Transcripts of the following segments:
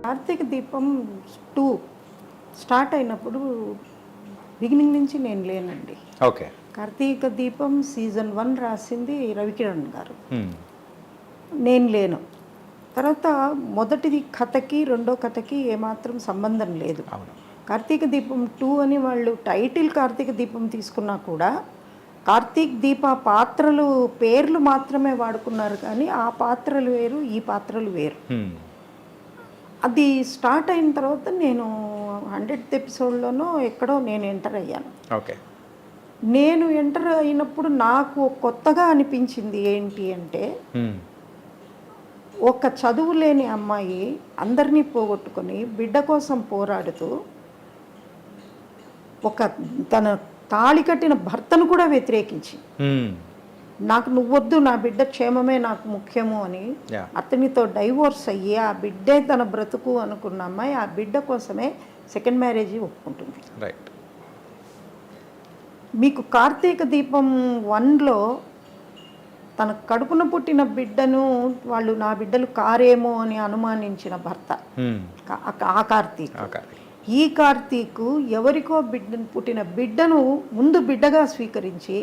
కార్తీక దీపం 2 స్టార్ట్ అయినప్పుడు బిగినింగ్ నుంచి నేను లేనండి. ఓకే. కార్తీక దీపం సీజన్ 1 రాసింది రవికిరణ్ గారు, నేను లేను. తర్వాత మొదటిది కథకి రెండో కథకి ఏమాత్రం సంబంధం లేదు. కార్తీక దీపం 2 అని వాళ్ళు టైటిల్ కార్తీక దీపం తీసుకున్నా కూడా కార్తీక్ దీప పాత్రలు పేర్లు మాత్రమే వాడుకున్నారు, కానీ ఆ పాత్రలు వేరు, ఈ పాత్రలు వేరు. అది స్టార్ట్ అయిన తర్వాత నేను 100th ఎపిసోడ్లోనో ఎక్కడో నేను ఎంటర్ అయ్యాను. ఓకే. నేను ఎంటర్ అయినప్పుడు నాకు కొత్తగా అనిపించింది ఏంటి అంటే, ఒక చదువు లేని అమ్మాయి అందరినీ పోగొట్టుకొని బిడ్డ కోసం పోరాడుతూ ఒక తన తాళి కట్టిన భర్తను కూడా వ్యతిరేకించి, నాకు నువ్వొద్దు, నా బిడ్డ క్షేమమే నాకు ముఖ్యము అని అతనితో డైవోర్స్ అయ్యి ఆ బిడ్డే తన బ్రతుకు అనుకున్న అమ్మాయి ఆ బిడ్డ కోసమే సెకండ్ మ్యారేజ్ ఒప్పుకుంటుంది. రైట్. మీకు కార్తీక దీపం 1లో తన కడుపున పుట్టిన బిడ్డను వాళ్ళు నా బిడ్డలు కారేమో అని అనుమానించిన భర్త ఆ కార్తీక్. ఈ కార్తీక్ ఎవరికో పుట్టిన బిడ్డను ముందు బిడ్డగా స్వీకరించి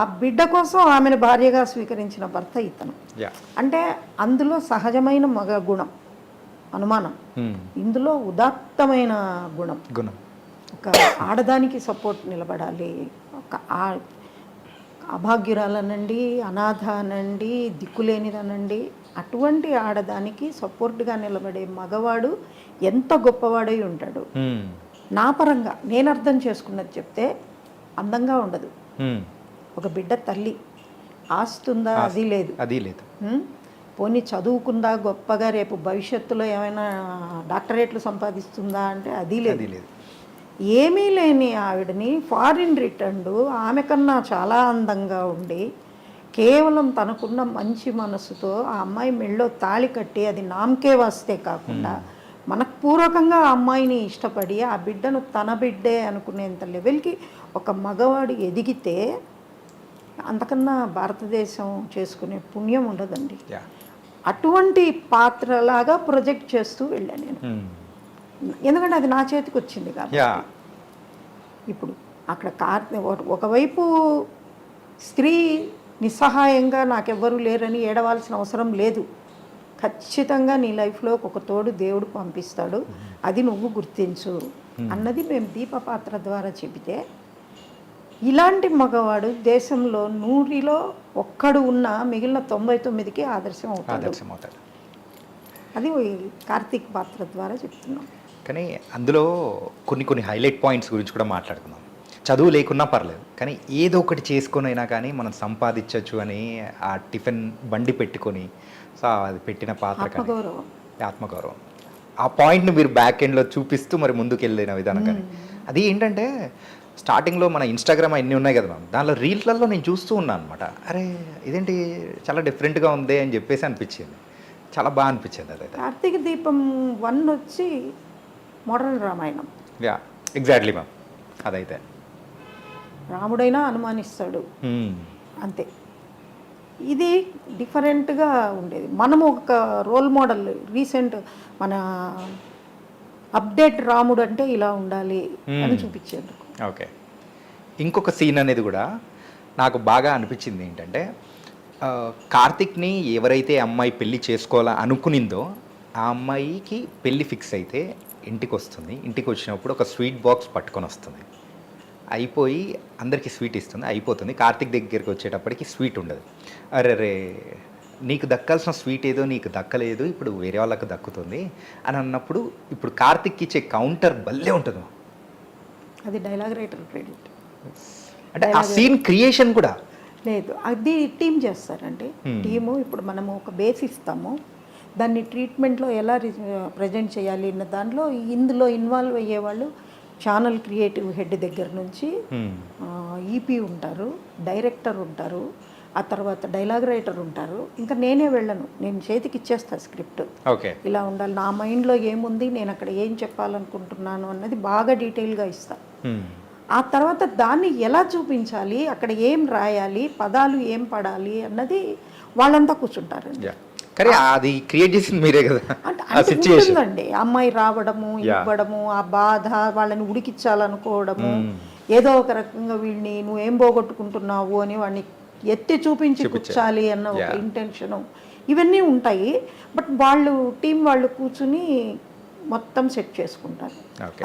ఆ బిడ్డ కోసం ఆమెను భార్యగా స్వీకరించిన భర్త ఇతను. అంటే అందులో సహజమైన మగ గుణం అనుమానం, ఇందులో ఉదాత్తమైన గుణం. ఒక ఆడదానికి సపోర్ట్ నిలబడాలి, ఒక అభాగ్యురాలనండి, అనాథ అనండి, దిక్కులేనిదనండి, అటువంటి ఆడదానికి సపోర్ట్గా నిలబడే మగవాడు ఎంత గొప్పవాడై ఉంటాడు. నా పరంగా నేను అర్థం చేసుకున్నది చెప్తే, అందంగా ఉండదు, ఒక బిడ్డ తల్లి, ఆస్తుందా అది లేదు, పోనీ చదువుకుందా గొప్పగా, రేపు భవిష్యత్తులో ఏమైనా డాక్టరేట్లు సంపాదిస్తుందా అంటే అది లేదు. ఏమీ లేని ఆవిడని ఫారిన్ రిటర్న్డ్ ఆమె కన్నా చాలా అందంగా ఉండి కేవలం తనకున్న మంచి మనసుతో ఆ అమ్మాయి మెళ్ళో తాళి కట్టి, అది నామకే వస్తే కాకుండా మనపూర్వకంగా ఆ అమ్మాయిని ఇష్టపడి ఆ బిడ్డను తన బిడ్డే అనుకునేంత లెవెల్కి ఒక మగవాడు ఎదిగితే అంతకన్నా భారతదేశం చేసుకునే పుణ్యం ఉండదండి. అటువంటి పాత్రలాగా ప్రొజెక్ట్ చేస్తూ వెళ్ళాను నేను, ఎందుకంటే అది నా చేతికి వచ్చింది కాబట్టి. ఇప్పుడు అక్కడ ఒకవైపు స్త్రీ నిస్సహాయంగా నాకెవ్వరూ లేరని ఏడవాల్సిన అవసరం లేదు. ఖచ్చితంగా నీ లైఫ్లో ఒక తోడు దేవుడు పంపిస్తాడు, అది నువ్వు గుర్తించు అన్నది మేము దీప పాత్ర ద్వారా చెబితే, ఇలాంటి మగవాడు దేశంలో 100లో ఒక్కడు ఉన్నా మిగిలిన 99కి ఆదర్శం అవుతాడు. అది కార్తీక్ పాత్ర ద్వారా చెప్తున్నాం. కానీ అందులో కొన్ని హైలైట్ పాయింట్స్ గురించి కూడా మాట్లాడుకుందాం. చదువు లేకున్నా పర్లేదు, కానీ ఏదో ఒకటి చేసుకొని అయినా కానీ మనం సంపాదించవచ్చు అని ఆ టిఫిన్ బండి పెట్టుకొని, సో అది పెట్టిన పాత్ర ఆత్మగౌరవం, ఆ పాయింట్ని మీరు బ్యాక్ ఎండ్లో చూపిస్తూ మరి ముందుకు వెళ్ళిన విధానం. కానీ అది ఏంటంటే, స్టార్టింగ్లో మన ఇన్స్టాగ్రామ్ అన్నీ ఉన్నాయి కదా మ్యామ్, దానిలో రీల్స్లలో నేను చూస్తూ ఉన్నాను అనమాట. అరే ఇదేంటి చాలా డిఫరెంట్గా ఉంది అని చెప్పేసి అనిపించింది, చాలా బాగా అనిపించింది. అదైతే కార్తీక దీపం 1 వచ్చి మోడర్న్ రామాయణం. ఎగ్జాక్ట్లీ మ్యామ్, అదైతే రాముడైనా అనుమానిస్తాడు అంతే. ఇది డిఫరెంట్గా ఉండేది. మనము ఒక రోల్ మోడల్, రీసెంట్ మన అప్డేట్ రాముడు అంటే ఇలా ఉండాలి అని చూపించేందుకు. ఓకే. ఇంకొక సీన్ అనేది కూడా నాకు బాగా అనిపించింది ఏంటంటే, కార్తిక్ని ఎవరైతే అమ్మాయి పెళ్ళి చేసుకోవాలా అనుకునిందో ఆ అమ్మాయికి పెళ్ళి ఫిక్స్ అయితే ఇంటికి వస్తుంది. ఇంటికి వచ్చినప్పుడు ఒక స్వీట్ బాక్స్ పట్టుకొని వస్తుంది, అయిపోయి అందరికీ స్వీట్ ఇస్తుంది, అయిపోతుంది. కార్తిక్ దగ్గరికి వచ్చేటప్పటికి స్వీట్ ఉండదు. అరే నీకు దక్కాల్సిన స్వీట్ ఏదో నీకు దక్కలేదు, ఇప్పుడు వేరే వాళ్ళకి దక్కుతుంది అని అన్నప్పుడు, ఇప్పుడు కార్తిక్ ఇచ్చే కౌంటర్ భలే ఉంటుంది. అది డైలాగ్ రైటర్ క్రెడిట్. అంటే ఆ సీన్ క్రియేషన్ కూడా లేదు, అది టీం చేస్తారండి. టీము ఇప్పుడు మనము ఒక బేస్ ఇస్తాము, దాన్ని ట్రీట్మెంట్లో ఎలా ప్రజెంట్ చేయాలి అన్న దాంట్లో ఇందులో ఇన్వాల్వ్ అయ్యేవాళ్ళు ఛానల్ క్రియేటివ్ హెడ్ దగ్గర నుంచి ఈపీ ఉంటారు, డైరెక్టర్ ఉంటారు, ఆ తర్వాత డైలాగ్ రైటర్ ఉంటారు. ఇంకా నేనే వెళ్ళను, నేను చేతికి ఇచ్చేస్తాను స్క్రిప్ట్, ఇలా ఉండాలి, నా మైండ్లో ఏముంది, నేను అక్కడ ఏం చెప్పాలనుకుంటున్నాను అన్నది బాగా డీటెయిల్గా ఇస్తాను. ఆ తర్వాత దాన్ని ఎలా చూపించాలి, అక్కడ ఏం రాయాలి, పదాలు ఏం పడాలి అన్నది వాళ్ళంతా కూర్చుంటారండి. కానీ అది క్రియేట్ చేసింది మీరే కదా. అంటే అంటే సిచ్యుయేషన్. ఉంటుందండి అమ్మాయి రావడము ఇవ్వడము ఆ బాధ వాళ్ళని ఉడికిచ్చాలనుకోవడము ఏదో ఒక రకంగా వీడిని నువ్వేం పోగొట్టుకుంటున్నావు అని వాడిని ఎత్తి చూపించి కూర్చాలి అన్న ఒక ఇంటెన్షను ఇవన్నీ ఉంటాయి. బట్ వాళ్ళు టీం వాళ్ళు కూర్చుని మొత్తం సెట్ చేసుకుంటారు.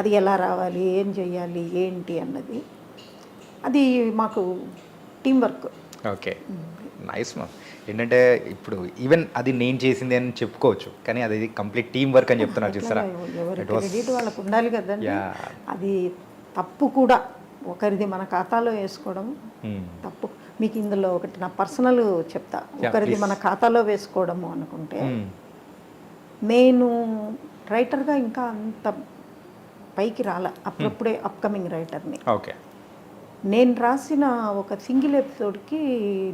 అది ఎలా రావాలి, ఏం చెయ్యాలి, ఏంటి అన్నది అది మాకు team work. Okay, nice ma'am. ఏంటంటే ఇప్పుడు ఈవెన్ అది నేను చేసింది అని చెప్పుకోవచ్చు, కానీ అది కంప్లీట్ టీం వర్క్ అని చెప్తున్నారు చూస్తారా. ఎవరి క్రెడిట్ వాళ్ళకు ఉండాలి కదండి. అది తప్పు కూడా ఒకరిది మన ఖాతాలో వేసుకోవడం తప్పు. మీకు ఇందులో ఒకటి నా పర్సనల్ చెప్తా. ఒకరిది మన ఖాతాలో వేసుకోవడము అనుకుంటే, నేను రైటర్గా ఇంకా అంత పైకి రాల, అప్పుడప్పుడే అప్కమింగ్ రైటర్ని. ఓకే, నేను రాసిన ఒక సింగిల్ ఎపిసోడ్కి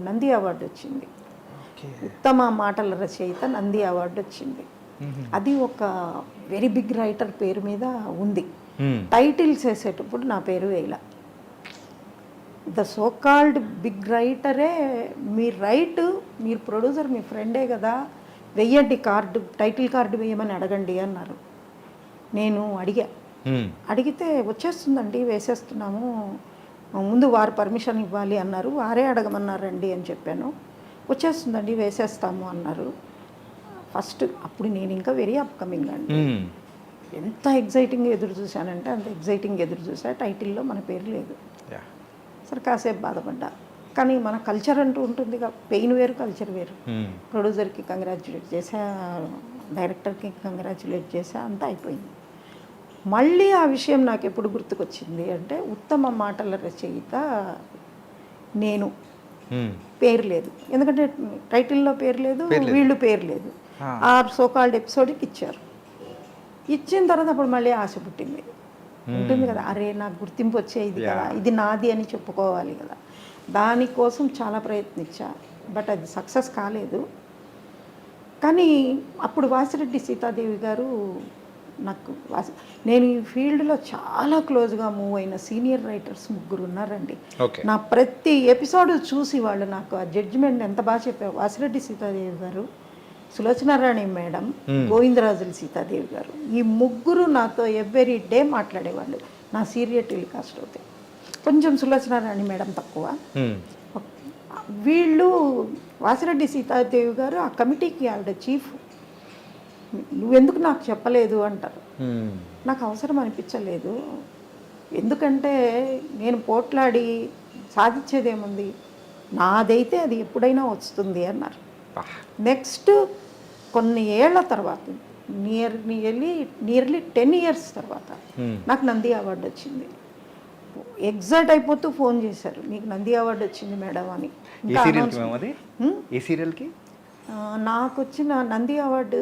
నంది అవార్డు వచ్చింది. ఉత్తమ మాటల రచయిత నంది అవార్డు వచ్చింది. అది ఒక వెరీ బిగ్ రైటర్ పేరు మీద ఉంది. టైటిల్స్ వేసేటప్పుడు నా పేరు వేయాల. ద సో కాల్డ్ బిగ్ రైటరే మీరు రైట్, మీరు ప్రొడ్యూసర్, మీ ఫ్రెండే కదా, వెయ్యండి కార్డు, టైటిల్ కార్డు వేయమని అడగండి అన్నారు. నేను అడిగితే వచ్చేస్తుందండి వేసేస్తున్నాము, ముందు వారు పర్మిషన్ ఇవ్వాలి అన్నారు, వారే అడగమన్నారండి అని చెప్పాను. వచ్చేస్తుందండి వేసేస్తాము అన్నారు. ఫస్ట్ అప్పుడు నేను ఇంకా వెరీ అప్కమింగ్ అండి. ఎంత ఎగ్జైటింగ్గా ఎదురు చూశానంటే అంత ఎగ్జైటింగ్ ఎదురు చూసా. టైటిల్లో మన పేరు లేదు. సరే కాసేపు బాధపడ్డా, కానీ మన కల్చర్ అంటూ ఉంటుంది, పెయిన్ వేరు కల్చర్ వేరు. ప్రొడ్యూసర్కి కంగ్రాచ్యులేట్ చేసా, డైరెక్టర్కి కంగ్రాచ్యులేట్ చేసా, అంతా అయిపోయింది. మళ్ళీ ఆ విషయం నాకు ఎప్పుడు గుర్తుకొచ్చింది అంటే, ఉత్తమ మాటల రచయిత నేను, పేరు లేదు. ఎందుకంటే టైటిల్లో పేరు లేదు, వీళ్ళు పేరు లేదు. ఆ సోకాల్డ్ ఎపిసోడ్కి ఇచ్చారు. ఇచ్చిన తర్వాత అప్పుడు మళ్ళీ ఆశ పుట్టింది. ఉంటుంది కదా, అరే నాకు గుర్తింపు వచ్చేది కదా, ఇది నాది అని చెప్పుకోవాలి కదా. దానికోసం చాలా ప్రయత్నించా, బట్ అది సక్సెస్ కాలేదు. కానీ అప్పుడు వాసిరెడ్డి సీతాదేవి గారు నాకు నేను ఈ ఫీల్డ్లో చాలా క్లోజ్గా మూవ్ అయిన సీనియర్ రైటర్స్ 3 ఉన్నారండి. నా ప్రతి ఎపిసోడ్ చూసి వాళ్ళు నాకు ఆ జడ్జిమెంట్ ఎంత బాగా చెప్పారు. వాసిరెడ్డి సీతాదేవి గారు, సులోచనారాణి మేడం, గోవిందరాజుల సీతాదేవి గారు, ఈ 3 నాతో ఎవ్రీ డే మాట్లాడేవాళ్ళు. నా సీరియల్ టెలికాస్ట్ అవుతాయి. కొంచెం సులోచనారాణి మేడం తక్కువ. వీళ్ళు వాసిరెడ్డి సీతాదేవి గారు ఆ కమిటీకి ఆవిడ చీఫ్. నువ్వెందుకు నాకు చెప్పలేదు అంటారు. నాకు అవసరం అనిపించలేదు, ఎందుకంటే నేను పోట్లాడి సాధించేదేముంది, నాదైతే అది ఎప్పుడైనా వస్తుంది అన్నారు. నెక్స్ట్ కొన్ని ఏళ్ల తర్వాత, నియర్లీ 10 years తర్వాత నాకు నంది అవార్డు వచ్చింది. ఎగ్జైట్ అయిపోతూ ఫోన్ చేశారు, నీకు నంది అవార్డు వచ్చింది మేడం అని. ఏ సీరియల్కి నాకు వచ్చిన నంది అవార్డు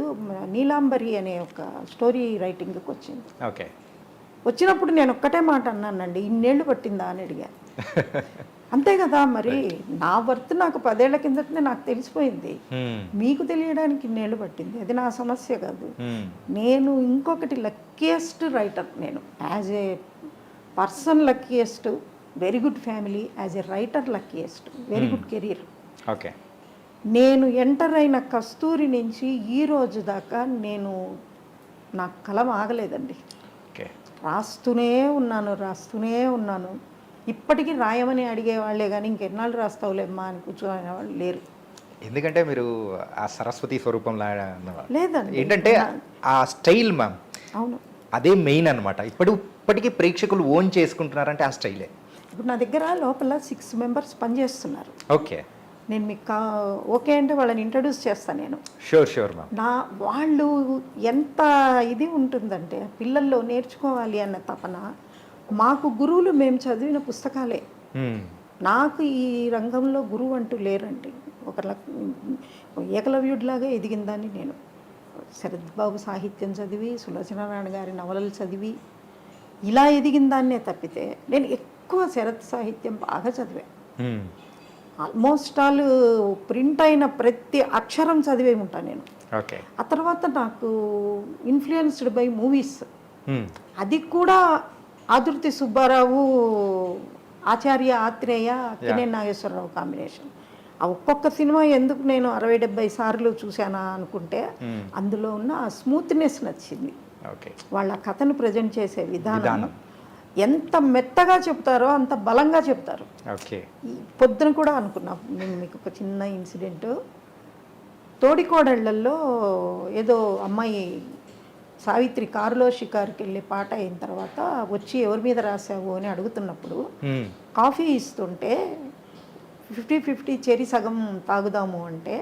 నీలాంబరి అనే ఒక స్టోరీ రైటింగ్కి వచ్చింది. ఓకే, వచ్చినప్పుడు నేను ఒక్కటే మాట అన్నానండి, ఇన్నేళ్ళు పట్టిందా అని అడిగా. అంతే కదా మరి, నా వర్త్ నాకు 10 ఏళ్ల కిందటనే నాకు తెలిసిపోయింది, మీకు తెలియడానికి ఇన్నేళ్ళు పట్టింది, అది నా సమస్య కాదు. నేను ఇంకొకటి లక్కీయెస్ట్ రైటర్, నేను as a person luckiest, very good family, as a writer luckiest, very good career. Okay, నేను ఎంటర్ అయిన కస్తూరి నుంచి ఈ రోజు దాకా నేను నా కలం ఆగలేదండి. రాస్తూనే ఉన్నాను. ఇప్పటికీ రాయమని అడిగేవాళ్లే కానీ ఇంకెన్నాళ్ళు రాస్తావులేమ్మా అని కూర్చోనేవాళ్ళు లేరు. ఎందుకంటే మీరు ఆ సరస్వతి స్వరూపంలా లేదండి, ఏంటంటే ఆ స్టైల్ మ్యామ్. అవును, అదే మెయిన్ అనమాట. ఇప్పటికీ ప్రేక్షకులు ఓన్ చేసుకుంటున్నారంటే ఆ స్టైలే. ఇప్పుడు నా దగ్గర లోపల 6 members పనిచేస్తున్నారు. ఓకే, నేను మీకు ఓకే అంటే వాళ్ళని ఇంట్రడ్యూస్ చేస్తాను నేను. Sure ma'am. వాళ్ళు ఎంత ఇది ఉంటుందంటే పిల్లల్లో నేర్చుకోవాలి అన్న తపన. మాకు గురువులు మేము చదివిన పుస్తకాలే. నాకు ఈ రంగంలో గురువు అంటూ లేరండి. ఏకలవ్యుడిలాగా ఎదిగిందాన్ని నేను. శరత్ బాబు సాహిత్యం చదివి, సులోచనారాయణ గారి నవలలు చదివి ఇలా ఎదిగిందాన్నే తప్పితే, నేను ఎక్కువ శరత్ సాహిత్యం బాగా చదివాను. ఆల్మోస్ట్ ఆల్ ప్రింట్ అయిన ప్రతి అక్షరం చదివే ఉంటాను నేను. ఓకే, ఆ తర్వాత నాకు ఇన్ఫ్లుయెన్స్డ్ బై మూవీస్. అది కూడా ఆదుర్తి సుబ్బారావు, ఆచార్య ఆత్రేయ, కినే నాగేశ్వరరావు కాంబినేషన్. ఆ ఒక్కొక్క సినిమా ఎందుకు నేను 60-70 సార్లు చూశానా అనుకుంటే అందులో ఉన్న ఆ స్మూత్నెస్ నచ్చింది. ఓకే. వాళ్ళ కథను ప్రజెంట్ చేసే విధానం ఎంత మెత్తగా చెప్తారో అంత బలంగా చెప్తారు. ఓకే. ఈ పొద్దున కూడా అనుకున్నా, నేను మీకు ఒక చిన్న ఇన్సిడెంట్. తోడికోడళ్ళల్లో ఏదో అమ్మాయి సావిత్రి కారులో షికారుకి వెళ్ళే పాట అయిన తర్వాత వచ్చి ఎవరి మీద రాసావు అని అడుగుతున్నప్పుడు కాఫీ ఇస్తుంటే 50-50 చెరి సగం తాగుదాము అంటే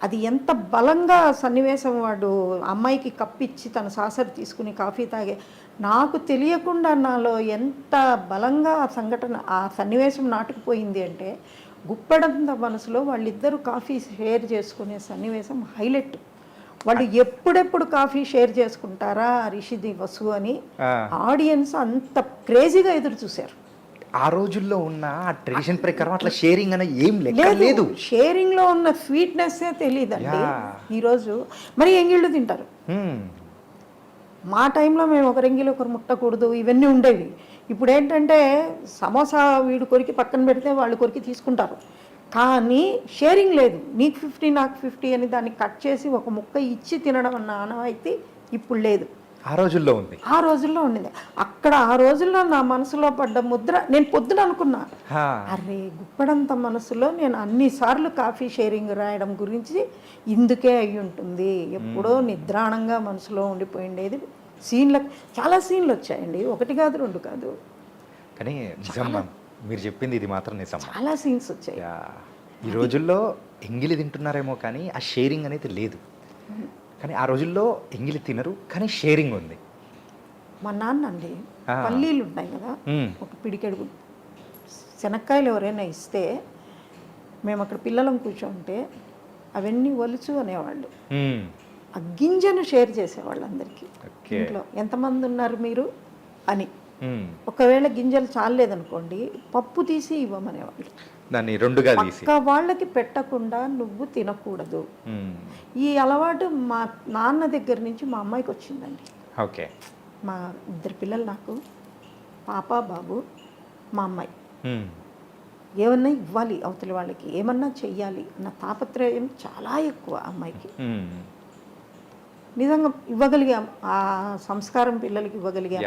అది ఎంత బలంగా సన్నివేశం, వాడు అమ్మాయికి కప్పిచ్చి తన సాసర్ తీసుకుని కాఫీ తాగే, నాకు తెలియకుండా నాలో ఎంత బలంగా ఆ సంఘటన, ఆ సన్నివేశం నాటుకుపోయింది అంటే గుప్పెడంత మనసులో వాళ్ళిద్దరూ కాఫీ షేర్ చేసుకునే సన్నివేశం హైలైట్. వాళ్ళు ఎప్పుడెప్పుడు కాఫీ షేర్ చేసుకుంటారా రిషిది వసు అని ఆడియన్స్ అంత క్రేజీగా ఎదురు చూశారు. ఆ రోజుల్లో ఉన్న ఆ ట్రెడిషన్ ప్రకారం అట్లా షేరింగ్ అనేది ఏం లేదు. షేరింగ్లో ఉన్న స్వీట్నెస్సే తెలియదండి. ఈరోజు మరి ఎంగిళ్ళు తింటారు. మా టైంలో మేము ఒకరు ఎంగిలి ఒకరు ముట్టకూడదు, ఇవన్నీ ఉండేవి. ఇప్పుడు ఏంటంటే సమోసా వీడు కొరికి పక్కన పెడితే వాళ్ళు కొరికి తీసుకుంటారు, కానీ షేరింగ్ లేదు. నీకు 50 నాకు 50 అని దాన్ని కట్ చేసి ఒక ముక్క ఇచ్చి తినడం అన్న ఆనవాయితీ ఇప్పుడు లేదు. ఆ రోజుల్లో ఉంది. ఆ రోజుల్లో ఉండేది. అక్కడ ఆ రోజుల్లో నా మనసులో పడ్డ ముద్ర, నేను పొద్దున అనుకున్నా, అరే గుప్పడంత మనసులో నేను అన్నిసార్లు కాఫీ షేరింగ్ రాయడం గురించి ఇందుకే అయి ఉంటుంది. ఎప్పుడో నిద్రాణంగా మనసులో ఉండిపోయిండేది. చాలా సీన్లు వచ్చాయండి, 1 కాదు 2 కాదు. కానీ నిజమ్మా మీరు చెప్పింది ఇది మాత్రం నిజం, చాలా సీన్స్ వచ్చాయి. ఈ రోజుల్లో ఎంగిలి తింటున్నారేమో కానీ ఆ షేరింగ్ అనేది లేదు. కానీ ఆ రోజుల్లో ఎంగిలి తినరు కానీ షేరింగ్ ఉంది. మా నాన్న అండి పల్లీలు ఉంటాయి కదా, ఒక పిడికెడు శనక్కాయలు ఎవరైనా ఇస్తే మేము అక్కడ పిల్లలం కూర్చోంటే అవన్నీ ఒలుచు అనేవాళ్ళు. ఆ గింజను షేర్ చేసేవాళ్ళు అందరికీ. ఇంట్లో ఎంతమంది ఉన్నారు మీరు అని. ఒకవేళ గింజలు చాలేదనుకోండి పప్పు తీసి ఇవ్వమనేవాళ్ళు, దాన్ని 2గా తీసి. వాళ్ళకి పెట్టకుండా నువ్వు తినకూడదు. ఈ అలవాటు మా నాన్న దగ్గర నుంచి మా అమ్మాయికి వచ్చిందండి. ఓకే. మా 2 పిల్లలు, నాకు పాప బాబు. మా అమ్మాయి ఏమన్నా ఇవ్వాలి అవతలి వాళ్ళకి, ఏమన్నా చెయ్యాలి అన్న తాపత్రయం చాలా ఎక్కువ అమ్మాయికి. నిజంగా ఇవ్వగలిగాం, ఆ సంస్కారం పిల్లలకి ఇవ్వగలిగాం.